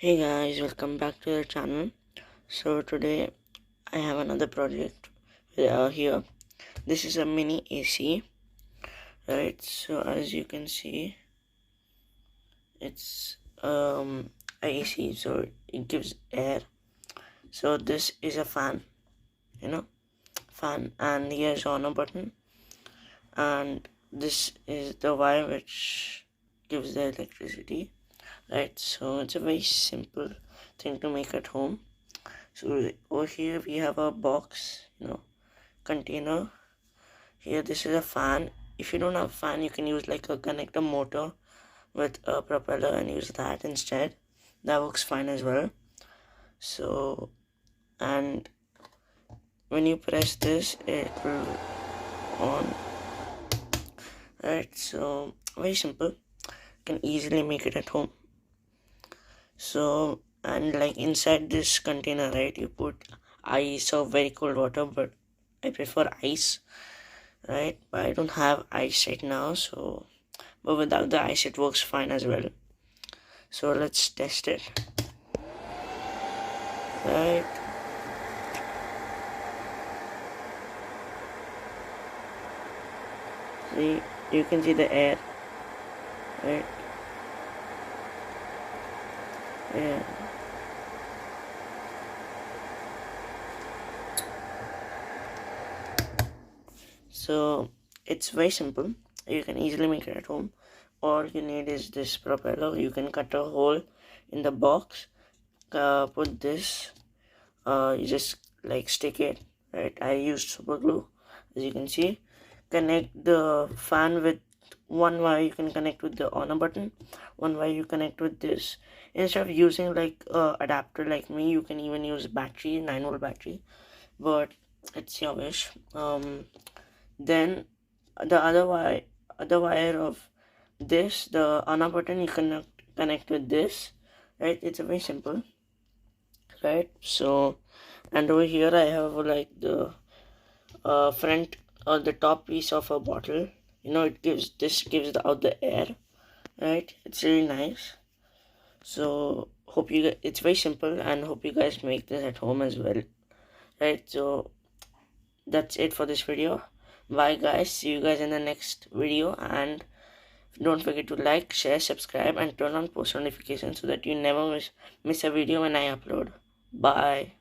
Hey guys, welcome back to the channel. So today I have another project here. This is a mini AC, right? So as you can see, it's a AC, so it gives air. So this is a fan, fan, and here's on a button, and this is the wire which gives the electricity, right? So it's a very simple thing to make at home. So over here we have a box, container. Here this is a fan. If you don't have a fan, you can use like a connector motor with a propeller and use that instead. That works fine as well. So, and when you press this, it will on. Right, so very simple. You can easily make it at home. So, and like inside this container, right, you put ice or very cold water, but I prefer ice, right? But I don't have ice right now, so but without the ice it works fine as well. So let's test it. Right, see, you can see the air, right? Yeah, so it's very simple. You can easily make it at home. All you need is this propeller. You can cut a hole in the box, put this, you just like stick it, right? I used super glue, as you can see. Connect the fan with one wire. You can connect with the on button, one wire you connect with this. Instead of using like adapter like me, you can even use battery, 9-volt battery, but it's your wish. Then the other wire of this, the on button, you connect with this, right? It's very simple, right? So, and over here I have like the front or the top piece of a bottle. It gives out the air, right? It's really nice. So hope it's very simple, and hope you guys make this at home as well, right? So that's it for this video. Bye guys, see you guys in the next video, and don't forget to like, share, subscribe, and turn on post notifications so that you never miss a video when I upload. Bye.